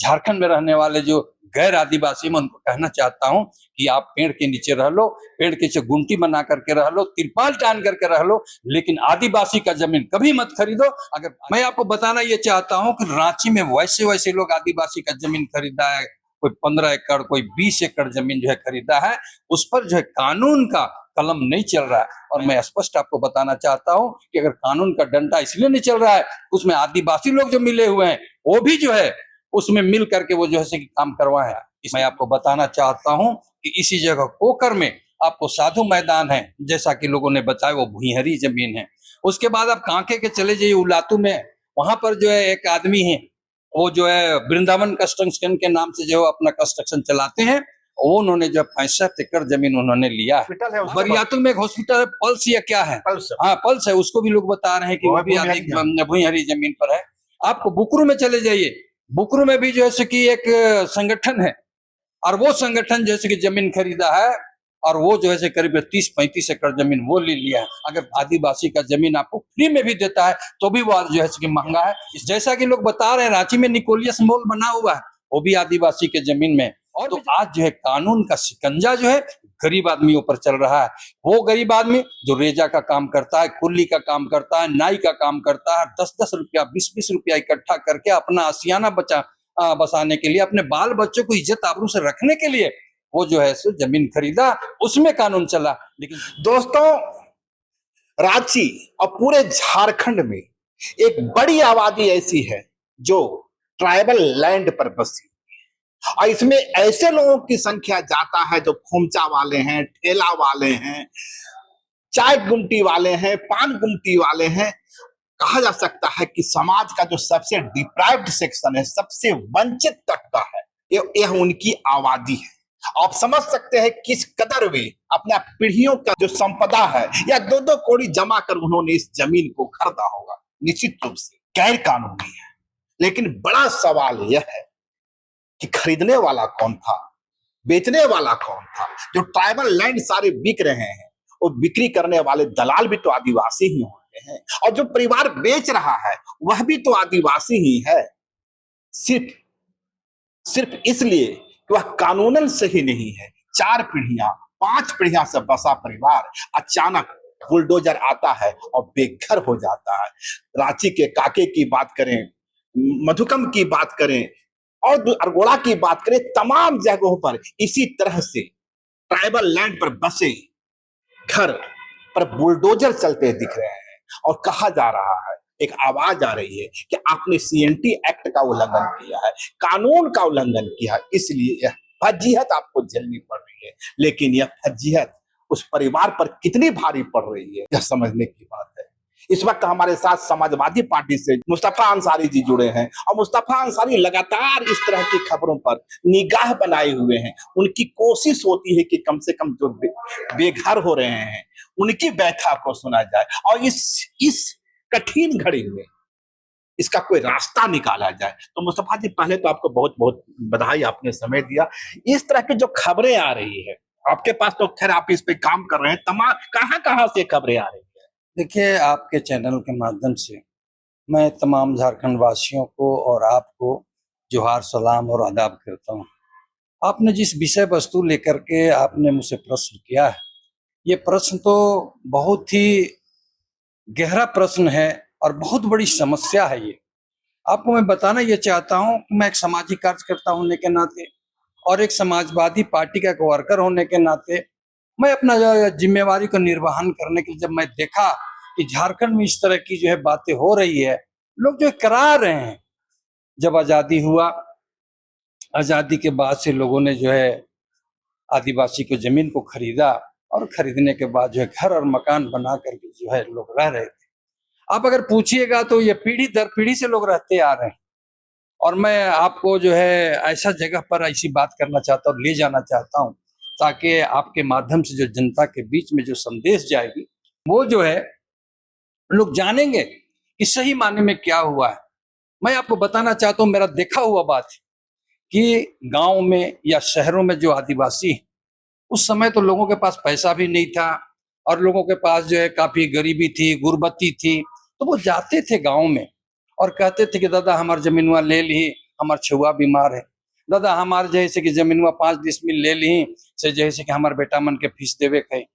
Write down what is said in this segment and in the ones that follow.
झारखंड में रहने वाले जो गैर आदिवासी, मैं उनको कहना चाहता हूं कि आप पेड़ के नीचे रह लो, पेड़ के नीचे गुंटी बना करके रह लो, तिरपाल टान करके रह लो, लेकिन आदिवासी का जमीन कभी मत खरीदो। अगर मैं आपको बताना ये चाहता हूं कि रांची में वैसे वैसे लोग आदिवासी का जमीन खरीदा है, कोई 15 एकड़, कोई 20 एकड़ जमीन जो है खरीदा है, उस पर जो है कानून का कलम नहीं चल रहा है। और मैं स्पष्ट आपको बताना चाहता हूं कि अगर कानून का डंडा इसलिए नहीं चल रहा है, उसमें आदिवासी लोग जो मिले हुए हैं वो भी जो है उसमें मिल करके वो जो है काम करवाए हैं। मैं आपको बताना चाहता हूं कि इसी जगह कोकर में आपको साधु मैदान है, जैसा कि लोगों ने बताया, वो भुइहरी जमीन है। उसके बाद आप कांके के चले जाइए उलातू में, वहां पर जो है एक आदमी है, वो जो है वृंदावन कंस्ट्रक्शन के नाम से जो अपना कंस्ट्रक्शन चलाते हैं, वो उन्होंने जो 65 एकड़ जमीन उन्होंने लिया है। बरियातू में एक हॉस्पिटल है, पल्स या क्या है, हाँ पल्स है, उसको भी लोग बता रहे हैं कि वो भी भुइहरी जमीन पर है। आपको बुकरू में चले जाइए, बुकरू में भी जैसे कि एक संगठन है, और वो संगठन जैसे कि जमीन खरीदा है, और वो जो है करीब 30-35 एकड़ जमीन वो ले लिया है। अगर आदिवासी का जमीन आपको फ्री में भी देता है तो भी वो जो है कि महंगा है। जैसा कि लोग बता रहे हैं, रांची में निकोलियस मॉल बना हुआ है, वो भी आदिवासी के जमीन में। और तो आज जो है कानून का शिकंजा जो है गरीब आदमियों पर चल रहा है। वो गरीब आदमी जो रेजा का काम करता है, कुल्ली का काम करता है, नाई का काम करता है, 10-10 रुपया, 20-20 रुपया इकट्ठा करके अपना आसियाना बसाने के लिए, अपने बाल बच्चों को इज्जत आबरू से रखने के लिए वो जो है सो जमीन खरीदा, उसमें कानून चला। लेकिन दोस्तों, रांची और पूरे झारखंड में एक बड़ी आबादी ऐसी है जो ट्राइबल लैंड पर बसी, और इसमें ऐसे लोगों की संख्या ज्यादा है जो खोमचा वाले हैं, ठेला वाले हैं, चाय गुमटी वाले हैं, पान गुमटी वाले हैं। कहा जा सकता है कि समाज का जो सबसे डिप्राइव्ड सेक्शन है, सबसे वंचित तबका है, यह उनकी आबादी है। आप समझ सकते हैं किस कदर वे अपना पीढ़ियों का जो संपदा है या 2-2 कौड़ी जमा कर उन्होंने इस जमीन को खरीदा होगा। निश्चित रूप से गैर कानूनी है, लेकिन बड़ा सवाल यह है कि खरीदने वाला कौन था, बेचने वाला कौन था। जो ट्राइबल लैंड सारे बिक रहे हैं, वो बिक्री करने वाले दलाल भी तो आदिवासी ही होते हैं, और जो परिवार बेच रहा है वह भी तो आदिवासी ही है। सिर्फ इसलिए कि वह कानूनन सही नहीं है। 4 पीढ़ियां, 5 पीढ़ियां से बसा परिवार अचानक बुलडोजर आता है और बेघर हो जाता है। रांची के काके की बात करें, मधुकम की बात करें और अरगोड़ा की बात करें, तमाम जगहों पर इसी तरह से ट्राइबल लैंड पर बसे घर पर बुलडोजर चलते दिख रहे हैं, और कहा जा रहा है, एक आवाज आ रही है कि आपने सीएनटी एक्ट का उल्लंघन किया है, कानून का उल्लंघन किया है, इसलिए यह फजीहत आपको झेलनी पड़ रही है। लेकिन यह फजीहत उस परिवार पर कितनी भारी पड़ रही है, यह समझने की बात है। इस वक्त हमारे साथ समाजवादी पार्टी से मुस्तफा अंसारी जी जुड़े हैं, और मुस्तफा अंसारी लगातार इस तरह की खबरों पर निगाह बनाए हुए हैं। उनकी कोशिश होती है कि कम से कम जो बेघर हो रहे हैं उनकी व्यथा को सुना जाए, और इस कठिन घड़ी में इसका कोई रास्ता निकाला जाए। तो मुस्तफा जी, पहले तो आपको बहुत बहुत बधाई, आपने समय दिया। इस तरह की जो खबरें आ रही है आपके पास, तो खैर आप इस पे काम कर रहे हैं, तमाम कहां से खबरें आ रही है? देखिए, आपके चैनल के माध्यम से मैं तमाम झारखंड वासियों को और आपको जोहार, सलाम और आदाब करता हूँ। आपने जिस विषय वस्तु लेकर के आपने मुझसे प्रश्न किया है, ये प्रश्न तो बहुत ही गहरा प्रश्न है और बहुत बड़ी समस्या है। ये आपको मैं बताना ये चाहता हूँ कि मैं एक सामाजिक कार्यकर्ता होने के नाते और एक समाजवादी पार्टी का एक वर्कर होने के नाते मैं अपना जिम्मेवारी को निर्वहन करने के लिए, जब मैं देखा कि झारखंड में इस तरह की जो है बातें हो रही है, लोग जो करा रहे हैं। जब आज़ादी हुआ, आज़ादी के बाद से लोगों ने जो है आदिवासी को जमीन को खरीदा, और खरीदने के बाद जो है घर और मकान बना करके जो है लोग रह रहे थे। आप अगर पूछिएगा तो ये पीढ़ी दर पीढ़ी से लोग रहते आ रहे हैं। और मैं आपको जो है ऐसा जगह पर ऐसी बात करना चाहता हूँ, ले जाना चाहता हूँ, ताकि आपके माध्यम से जो जनता के बीच में जो संदेश जाएगी, वो जो है लोग जानेंगे कि सही माने में क्या हुआ है। मैं आपको बताना चाहता हूँ, मेरा देखा हुआ बात है कि गांव में या शहरों में जो आदिवासी है, उस समय तो लोगों के पास पैसा भी नहीं था, और लोगों के पास जो है काफी गरीबी थी, गुर्बती थी। तो वो जाते थे गांव में और कहते थे कि दादा हमार जमीनवा ले ली, हमार छुआ बीमार है। दादा हमारे जैसे कि जमीनवा 5 डिसमिल ले ली से जैसे कि हमारे बेटा मन के फीस देवे के है।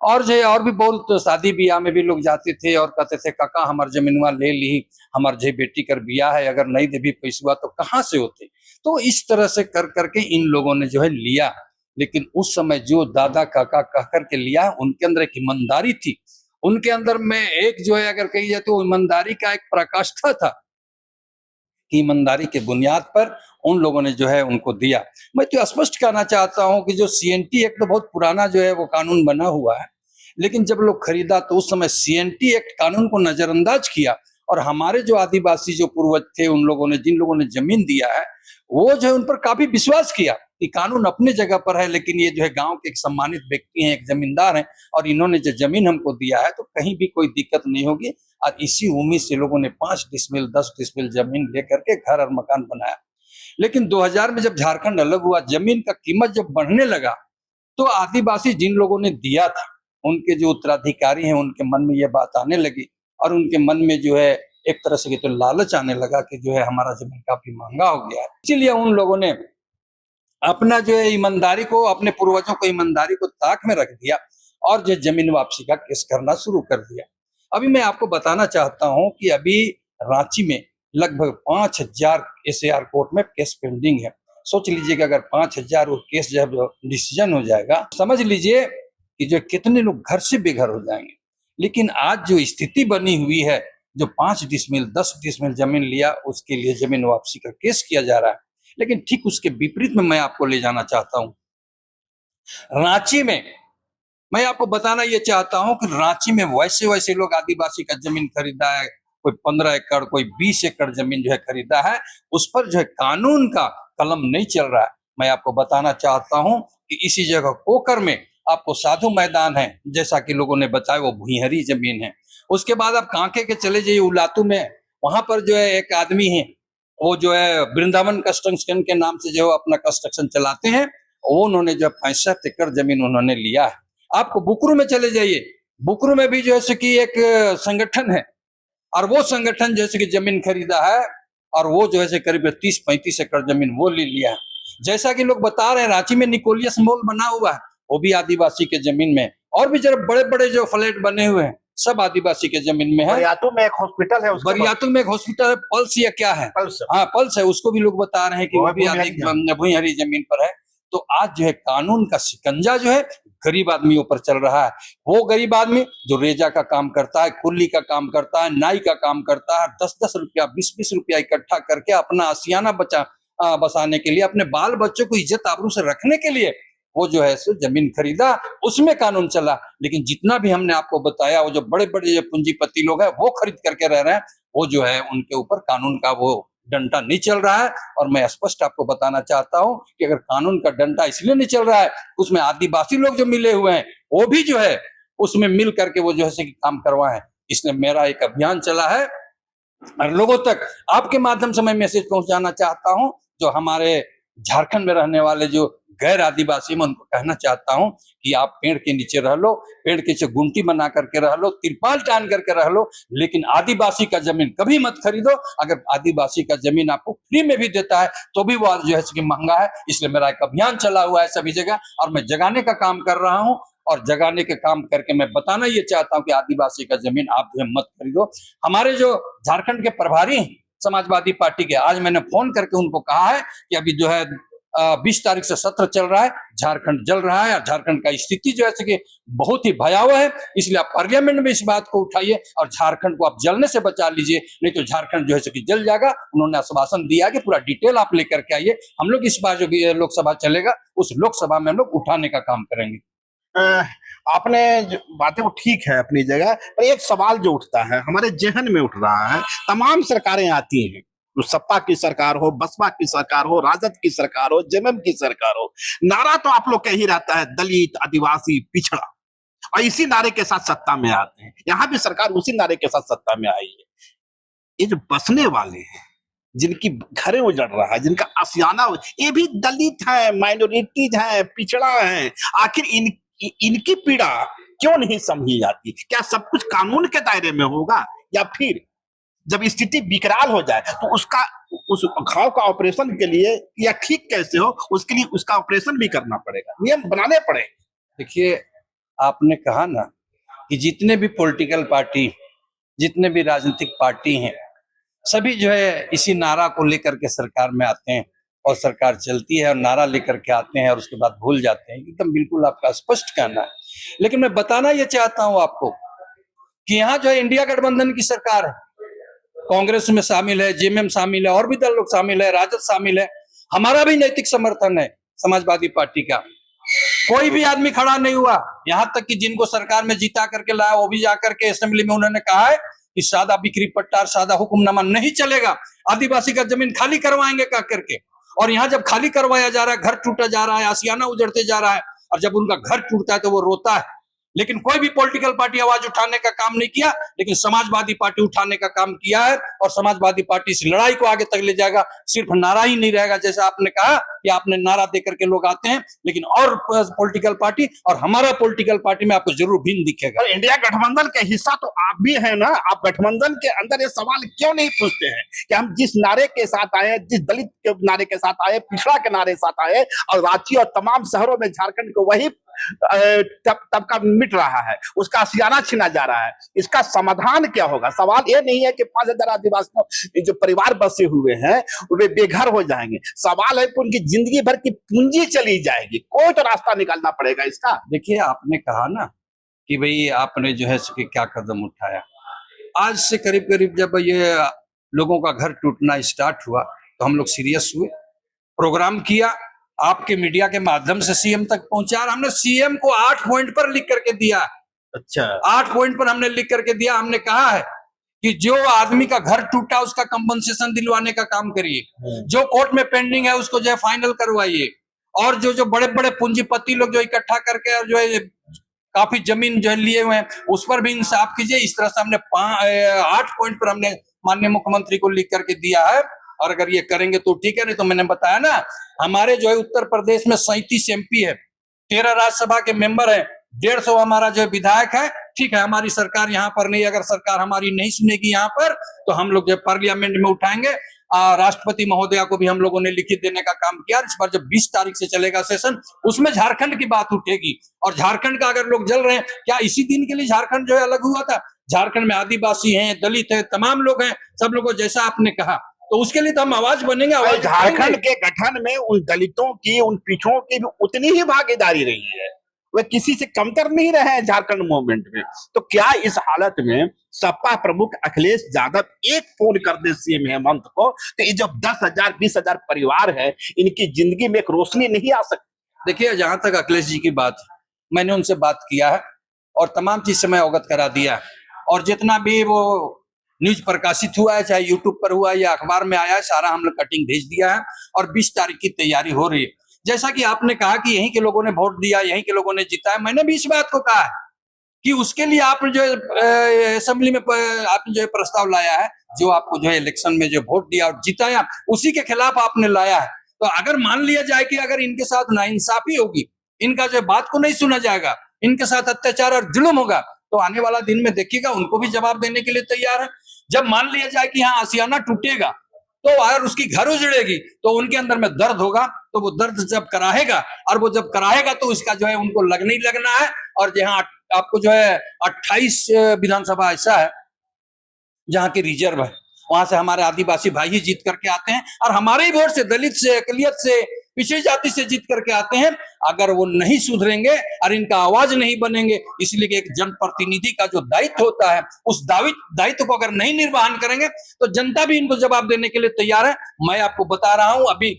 और जो है और भी बहुत तो शादी ब्याह में भी लोग जाते थे और कहते थे काका हमार जमीनवा ले ली, हमार जे बेटी कर ब्याह है, अगर नहीं देवी पैसवा तो कहाँ से होते। तो इस तरह से कर करके इन लोगों ने जो है लिया। लेकिन उस समय जो दादा काका कह करके लिया, उनके अंदर एक ईमानदारी थी, उनके अंदर में एक जो है अगर कही जाए तो ईमानदारी का एक प्रकाष्ठा था कि ईमानदारी के बुनियाद पर उन लोगों ने जो है उनको दिया। मैं तो स्पष्ट कहना चाहता हूं कि जो सीएनटी एक्ट तो बहुत पुराना जो है वो कानून बना हुआ है, लेकिन जब लोग खरीदा तो उस समय सीएनटी एक्ट कानून को नजरअंदाज किया और हमारे जो आदिवासी जो पूर्वज थे उन लोगों ने जिन लोगों ने जमीन दिया है वो जो है उन पर काफी विश्वास किया कि कानून अपने जगह पर है, लेकिन ये जो है गांव के एक सम्मानित व्यक्ति हैं, एक जमींदार हैं और इन्होंने जो जमीन हमको दिया है तो कहीं भी कोई दिक्कत नहीं होगी। और इसी उम्मीद से लोगों ने 5 डिसमिल 10 डिसमिल जमीन लेकर के घर और मकान बनाया। लेकिन 2000 में जब झारखंड अलग हुआ, जमीन का कीमत जब बढ़ने लगा तो आदिवासी जिन लोगों ने दिया था उनके जो उत्तराधिकारी हैं उनके मन में ये बात आने लगी और उनके मन में जो है एक तरह से तो लालच आने लगा कि जो है हमारा जमीन काफी महंगा हो गया है। इसीलिए उन लोगों ने अपना जो है ईमानदारी को, अपने पूर्वजों को ईमानदारी को ताक में रख दिया और जो जमीन वापसी का केस करना शुरू कर दिया। अभी मैं आपको बताना चाहता हूं कि अभी रांची में लगभग 5000 एसएआर कोर्ट में केस पेंडिंग है। सोच लीजिए कि अगर 5000 वो केस जब डिसीजन हो जाएगा, समझ लीजिए कि जो कितने लोग घर से बेघर हो जाएंगे। लेकिन आज जो स्थिति बनी हुई है, जो 5 डिसमिल 10 डिसमिल जमीन लिया उसके लिए जमीन वापसी का केस किया जा रहा है। लेकिन ठीक उसके विपरीत में मैं आपको ले जाना चाहता हूं। रांची में मैं आपको बताना ये चाहता हूं कि रांची में वैसे वैसे लोग आदिवासी का जमीन खरीदा है, कोई 15 एकड़ कोई 20 एकड़ जमीन जो है खरीदा है, उस पर जो है कानून का कलम नहीं चल रहा है। मैं आपको बताना चाहता हूं कि इसी जगह कोकर में आपको साधु मैदान है, जैसा कि लोगों ने बताया वो भुइहरी जमीन है। उसके बाद आप कांके के चले जाइए उलातू में, वहां पर जो है एक आदमी है वो जो है वृंदावन कंस्ट्रक्शन के नाम से जो अपना कंस्ट्रक्शन चलाते हैं, वो उन्होंने जो 65 एकड़ जमीन उन्होंने लिया है। आपको बुकरू में चले जाइए, बुकरू में भी जैसे कि एक संगठन है और वो संगठन जैसे कि जमीन खरीदा है और वो जो है करीब 30-35 एकड़ जमीन वो ले लिया है। जैसा कि लोग बता रहे हैं रांची में निकोलियस मॉल बना हुआ है, वो भी आदिवासी के जमीन में, और भी जरा बड़े बड़े जो फ्लैट बने हुए हैं सब आदिवासी के जमीन में है। बरियातू में एक हॉस्पिटल है, बरियातू में एक हॉस्पिटल है, पल्स या क्या है, पल्स, हाँ पल्स है, उसको भी लोग बता रहे हैं कि वो भी भुइहरी जमीन पर है। तो आज जो है कानून का शिकंजा जो है गरीब आदमियों पर चल रहा है। वो गरीब आदमी जो रेजा का काम करता है, कुल्ली का काम करता है, नाई का काम करता है, 10-10 रुपया 20-20 रुपया इकट्ठा करके अपना आशियाना बसाने के लिए, अपने बाल बच्चों को इज्जत आबरू से रखने के लिए वो जो है सो जमीन खरीदा, उसमें कानून चला। लेकिन जितना भी हमने आपको बताया वो जो बड़े बड़े जो पूंजीपति लोग हैं वो खरीद करके रह रहे हैं, वो जो है उनके ऊपर कानून का वो डंडा नहीं चल रहा है। और मैं स्पष्ट आपको बताना चाहता हूं कि अगर कानून का डंडा इसलिए नहीं चल रहा है, उसमें आदिवासी लोग जो मिले हुए हैं वो भी जो है उसमें मिल करके वो जो है काम करवाएं। इसलिए मेरा एक अभियान चला है और लोगों तक आपके माध्यम से मैं मैसेज पहुंचाना चाहता हूं। जो हमारे झारखंड में रहने वाले जो गैर आदिवासी, मैं उनको कहना चाहता हूं कि आप पेड़ के नीचे रह लो, पेड़ के नीचे गुंटी बना करके रह लो, तिरपाल टान करके रह लो, लेकिन आदिवासी का जमीन कभी मत खरीदो। अगर आदिवासी का जमीन आपको फ्री में भी देता है तो भी वो जो है कि महंगा है। इसलिए मेरा एक अभियान चला हुआ है सभी जगह और मैं जगाने का काम कर रहा हूँ। और जगाने के काम करके मैं बताना ये चाहता हूँ कि आदिवासी का जमीन आप जो है मत खरीदो। हमारे जो झारखंड के प्रभारी हैं समाजवादी पार्टी के, आज मैंने फोन करके उनको कहा है कि अभी जो है 20 तारीख से सत्र चल रहा है, झारखंड जल रहा है और झारखंड का स्थिति जो है कि बहुत ही भयावह है। इसलिए आप पार्लियामेंट में इस बात को उठाइए और झारखंड को आप जलने से बचा लीजिए, नहीं तो झारखंड जो है कि जल जाएगा। उन्होंने आश्वासन दिया कि पूरा डिटेल आप लेकर के आइए, हम लोग इस बार जो भी लोकसभा चलेगा उस लोकसभा में हम लोग उठाने का काम करेंगे। आपने बातें वो ठीक है अपनी जगह, पर एक सवाल जो उठता है हमारे जहन में उठ रहा है, तमाम सरकारें आती हैं, तो सपा की सरकार हो, बसपा की सरकार हो, राजद की सरकार हो, जेएमएम की सरकार हो, नारा तो आप लोग का ही रहता है दलित, आदिवासी, पिछड़ा, और इसी नारे के साथ सत्ता में आते हैं। यहाँ भी सरकार उसी नारे के साथ सत्ता में आई है। ये जो बसने वाले हैं, जिनकी घरें उजड़ रहा है, जिनका आशियाना, ये भी दलित है, माइनॉरिटीज है, पिछड़ा है। आखिर इनकी पीड़ा क्यों नहीं समझी जाती? क्या सब कुछ कानून के दायरे में होगा, या फिर जब स्थिति विकराल हो जाए तो उसका उस घाव का ऑपरेशन के लिए या ठीक कैसे हो उसके लिए उसका ऑपरेशन भी करना पड़ेगा, नियम बनाने पड़ेंगे। देखिए, आपने कहा ना कि जितने भी पॉलिटिकल पार्टी, जितने भी राजनीतिक पार्टी हैं, सभी जो है इसी नारा को लेकर के सरकार में आते हैं और सरकार चलती है और नारा लेकर के आते हैं और उसके बाद भूल जाते हैं। एकदम बिल्कुल आपका स्पष्ट कहना है। लेकिन मैं बताना ये चाहता हूं आपको कि यहाँ जो है इंडिया गठबंधन की सरकार है, कांग्रेस में शामिल है, जेएमएम शामिल है और भी दल लोग शामिल है, राजद शामिल है, हमारा भी नैतिक समर्थन है समाजवादी पार्टी का। कोई भी आदमी खड़ा नहीं हुआ, यहां तक कि जिनको सरकार में जीता करके लाया वो भी जाकर के असेंबली में उन्होंने कहा है कि सादा बिक्री पट्टा और सादा हुक्मनामा नहीं चलेगा, आदिवासी का जमीन खाली करवाएंगे कह करके। और यहाँ जब खाली करवाया जा रहा है, घर टूटा जा रहा है, आशियाना उजड़ते जा रहा है, और जब उनका घर टूटता है तो वो रोता है। लेकिन कोई भी पॉलिटिकल पार्टी आवाज उठाने का काम नहीं किया, लेकिन समाजवादी पार्टी उठाने का काम किया है और समाजवादी पार्टी इस लड़ाई को आगे तक ले जाएगा। सिर्फ नारा ही नहीं रहेगा, जैसा आपने कहा कि आपने नारा देकर के लोग आते हैं, लेकिन और पॉलिटिकल पार्टी और हमारा पॉलिटिकल पार्टी में आपको जरूर भिन्न दिखेगा। और इंडिया गठबंधन के हिस्सा तो आप भी हैं ना, आप गठबंधन के अंदर ये सवाल क्यों नहीं पूछते हैं कि हम जिस नारे के साथ आए, जिस दलित के नारे के साथ आए, पिछड़ा के नारे के साथ आए, और रांची और तमाम शहरों में झारखंड को वही तबका मिट रहा है, उसका आशियाना छीना जा रहा है, इसका समाधान क्या होगा? सवाल ये नहीं है कि 5,000 आदिवासियों जो परिवार बसे हुए हैं वे बेघर हो जाएंगे, सवाल है कि उनकी जिंदगी भर की पूंजी चली जाएगी। कोई तो रास्ता निकालना पड़ेगा इसका। देखिए, आपने कहा ना कि भाई आपने जो है क्या कदम उठाया। आज से करीब करीब जब ये लोगों का घर टूटना स्टार्ट हुआ तो हम लोग सीरियस हुए, प्रोग्राम किया, आपके मीडिया के माध्यम से सीएम तक पहुंचा और हमने सीएम को 8 पॉइंट पर लिख करके दिया। अच्छा, 8 पॉइंट पर हमने लिख करके दिया। हमने कहा है कि जो आदमी का घर टूटा उसका कंपनसेशन दिलवाने का काम करिए, जो कोर्ट में पेंडिंग है उसको जो है फाइनल करवाइए, और जो बड़े बड़े पूंजीपति लोग जो इकट्ठा करके और जो है काफी जमीन जो है लिए हुए हैं उस पर भी इंसाफ कीजिए। इस तरह से हमने 8 पॉइंट पर हमने माननीय मुख्यमंत्री को लिख करके दिया है, और अगर ये करेंगे तो ठीक है, नहीं तो मैंने बताया ना, हमारे जो है उत्तर प्रदेश में 37 एमपी है, 13 राज्यसभा के मेंबर है, 150 हमारा जो विधायक है। ठीक है, हमारी सरकार यहाँ पर नहीं, अगर सरकार हमारी नहीं सुनेगी यहाँ पर तो हम लोग जो पार्लियामेंट में उठाएंगे। राष्ट्रपति महोदया को भी हम लोगों ने लिखित देने का काम किया। इस बार जब 20 तारीख से चलेगा सेशन, उसमें झारखंड की बात उठेगी। और झारखंड का अगर लोग जल रहे हैं, क्या इसी दिन के लिए झारखंड जो है अलग हुआ था? झारखंड में आदिवासी हैं, दलित हैं, तमाम लोग हैं, सब लोगों जैसा आपने कहा, तो उसके लिए तो हम आवाज बनेंगे। आवाज झारखंड के गठन में उन दलितों की, उन पिछड़ों की भी उतनी ही भागीदारी रही है, वे किसी से कमतर नहीं रहे हैं झारखंड मूवमेंट में। तो क्या इस हालत में सपा प्रमुख अखिलेश यादव एक फोन कर दे सीएम हेमंत को तो ये जो 10,000 20,000 परिवार है इनकी जिंदगी में एक रोशनी नहीं आ सकती? देखिए, जहां तक अखिलेश जी की बात, मैंने उनसे बात किया है और तमाम चीज से मैं अवगत करा दिया है, और जितना भी वो न्यूज प्रकाशित हुआ है, चाहे यूट्यूब पर हुआ है या अखबार में आया है, सारा हम लोग कटिंग भेज दिया है और 20 तारीख की तैयारी हो रही है। जैसा कि आपने कहा कि यहीं के लोगों ने वोट दिया, यहीं के लोगों ने जीता है, मैंने भी इस बात को कहा है कि उसके लिए आपने जो असेंबली में आपने जो प्रस्ताव लाया है, जो आपको जो है इलेक्शन में जो वोट दिया और जिताया, उसी के खिलाफ आपने लाया है। तो अगर मान लिया जाए कि अगर इनके साथ नाइंसाफी होगी, इनका जो बात को नहीं सुना जाएगा, इनके साथ अत्याचार और जुल्म होगा, तो आने वाला दिन में देखिएगा उनको भी जवाब देने के लिए तैयार है। जब मान लिया जाए कि यहाँ आशियाना टूटेगा, तो अगर उसकी घर उजड़ेगी तो उनके अंदर में दर्द होगा, तो वो दर्द जब कराएगा, और वो जब कराएगा तो इसका जो है उनको लगना ही लगना है। और जहाँ आपको जो है 28 विधानसभा ऐसा है जहाँ की रिजर्व है, वहां से हमारे आदिवासी भाई ही जीत करके आते हैं, और हमारे ही वोट से, दलित से, अकलियत से, पिछड़ी जाति से जीत करके आते हैं। अगर वो नहीं सुधरेंगे और इनका आवाज नहीं बनेंगे, इसलिए कि एक जनप्रतिनिधि का जो दायित्व होता है, उस दायित्व को अगर नहीं निर्वहन करेंगे तो जनता भी इनको जवाब देने के लिए तैयार है। मैं आपको बता रहा हूं, अभी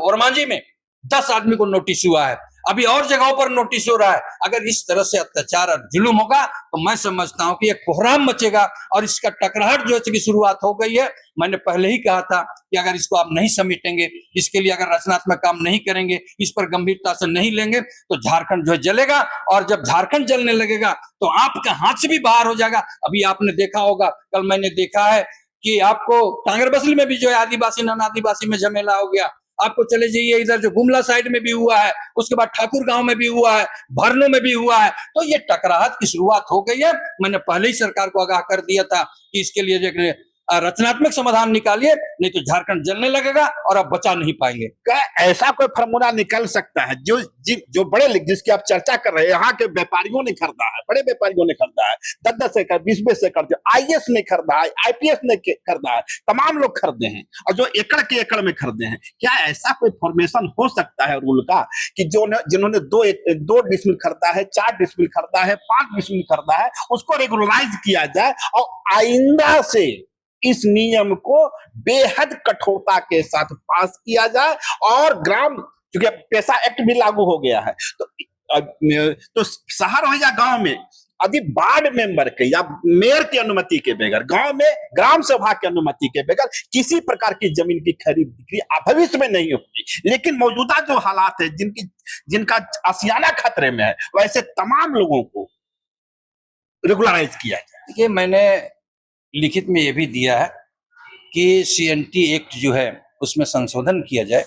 ओरमांझी में 10 आदमी को नोटिस हुआ है, अभी और जगहों पर नोटिस हो रहा है। अगर इस तरह से अत्याचार और जुल्म होगा तो मैं समझता हूं कि एक कोहराम मचेगा और इसका टकराहट जो है शुरुआत हो गई है। मैंने पहले ही कहा था कि अगर इसको आप नहीं समेटेंगे, इसके लिए अगर रचनात्मक काम नहीं करेंगे, इस पर गंभीरता से नहीं लेंगे, तो झारखंड जो है जलेगा, और जब झारखंड जलने लगेगा तो आपका हाथ से भी बाहर हो जाएगा। अभी आपने देखा होगा, कल मैंने देखा है कि आपको टांगर बसली में भी जो है आदिवासी नन आदिवासी में झमेला हो गया। आपको चले जाइए इधर जो गुमला साइड में भी हुआ है, उसके बाद ठाकुर गांव में भी हुआ है, भरनो में भी हुआ है। तो ये टकराहट की शुरुआत हो गई है। मैंने पहले ही सरकार को आगाह कर दिया था कि इसके लिए रचनात्मक समाधान निकालिए, नहीं तो झारखंड जलने लगेगा और आप बचा नहीं पाएंगे। क्या ऐसा कोई फार्मूला निकल सकता है जो बड़े जिसकी आप चर्चा कर रहे हैं, यहाँ के व्यापारियों ने खरीदा है, बड़े व्यापारियों ने खरीदा है, 10-10 एकड़ 20-20 एकड़, आईएएस ने खरीदा है, आईपीएस ने खरीदा है, तमाम लोग खरीदे हैं, और जो एकड़ के एकड़ में खरीदे हैं। क्या ऐसा कोई फॉर्मेशन हो सकता है रूल का कि जिन्होंने 2 डिसमिल खरीदा है, 4 डिसमिल खरीदा है, 5 डिसमिल खरीदा है, उसको रेगुलराइज किया जाए और आइंदा से इस नियम को बेहद कठोरता के साथ पास किया जाए, और ग्राम, क्योंकि पैसा एक्ट भी लागू हो गया है, तो शहर हो या गांव में यदि वार्ड मेंबर के या मेयर की अनुमति के बगैर, गांव में ग्राम सभा की अनुमति के बगैर किसी प्रकार की जमीन की खरीद बिक्री भविष्य में नहीं होगी। लेकिन मौजूदा जो हालात है, जिनका आशियाना खतरे में है, वैसे तमाम लोगों को रेगुलराइज किया जाए। देखिए, मैंने लिखित में यह भी दिया है कि सीएनटी एक्ट जो है उसमें संशोधन किया जाए,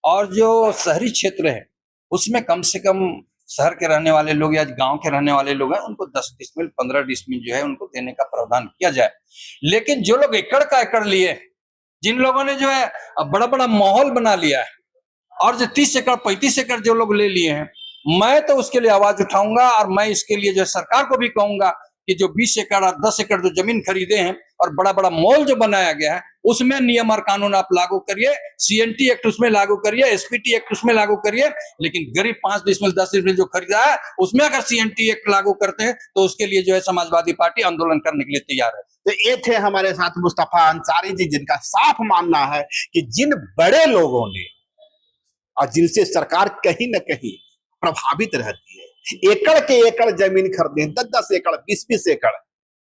और जो शहरी क्षेत्र है उसमें कम से कम शहर के रहने वाले लोग या गांव के रहने वाले लोग हैं, उनको 10 डिसमिल 15 डिसमिल जो है उनको देने का प्रावधान किया जाए। लेकिन जो लोग एकड़ का एकड़ लिए, जिन लोगों ने जो है बड़ा बड़ा माहौल बना लिया है, और जो 30 एकड़ 35 एकड़ जो लोग ले लिए हैं, मैं तो उसके लिए आवाज उठाऊंगा, और मैं इसके लिए जो सरकार को भी कहूंगा कि जो 20 एकड़ और 10 एकड़ जो जमीन खरीदे हैं और बड़ा बड़ा मॉल जो बनाया गया है, उसमें नियम और कानून आप लागू करिए, सीएनटी एक्ट उसमें लागू करिए, एसपीटी एक्ट उसमें लागू करिए। लेकिन गरीब 5 डिसमिल 10 डिसमिल जो खरीदा है, उसमें अगर सीएनटी एक्ट लागू करते हैं तो उसके लिए जो है समाजवादी पार्टी आंदोलन करने के लिए तैयार है। तो ये थे हमारे साथ मुस्तफा अंसारी जी, जिनका साफ मानना है कि जिन बड़े लोगों ने और जिनसे सरकार कहीं न कहीं प्रभावित रहती है, एकड़ के एकड़ जमीन खरीदे, 10-10 एकड़ 20-20 एकड़,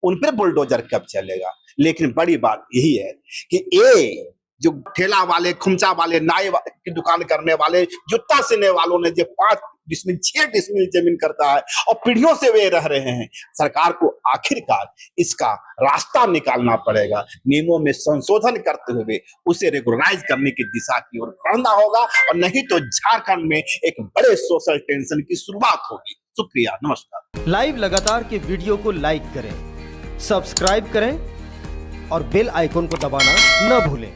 उन पर बुलडोजर कब चलेगा। लेकिन बड़ी बात यही है कि ये जो ठेला वाले, खुमचा वाले, नाई की दुकान करने वाले, जूता सीने वालों ने जो 5 डिसमिल 6 डिसमिल जमीन करता है और पीढ़ियों से वे रह रहे हैं, सरकार को आखिरकार इसका रास्ता निकालना पड़ेगा। नियमों में संशोधन करते हुए उसे रेगुलराइज करने की दिशा की ओर बढ़ना होगा, और नहीं तो झारखंड में एक बड़े सोशल टेंशन की शुरुआत होगी। शुक्रिया, नमस्कार। लाइव लगातार के वीडियो को लाइक करें, सब्सक्राइब करें और बेल आइकन को दबाना न भूलें।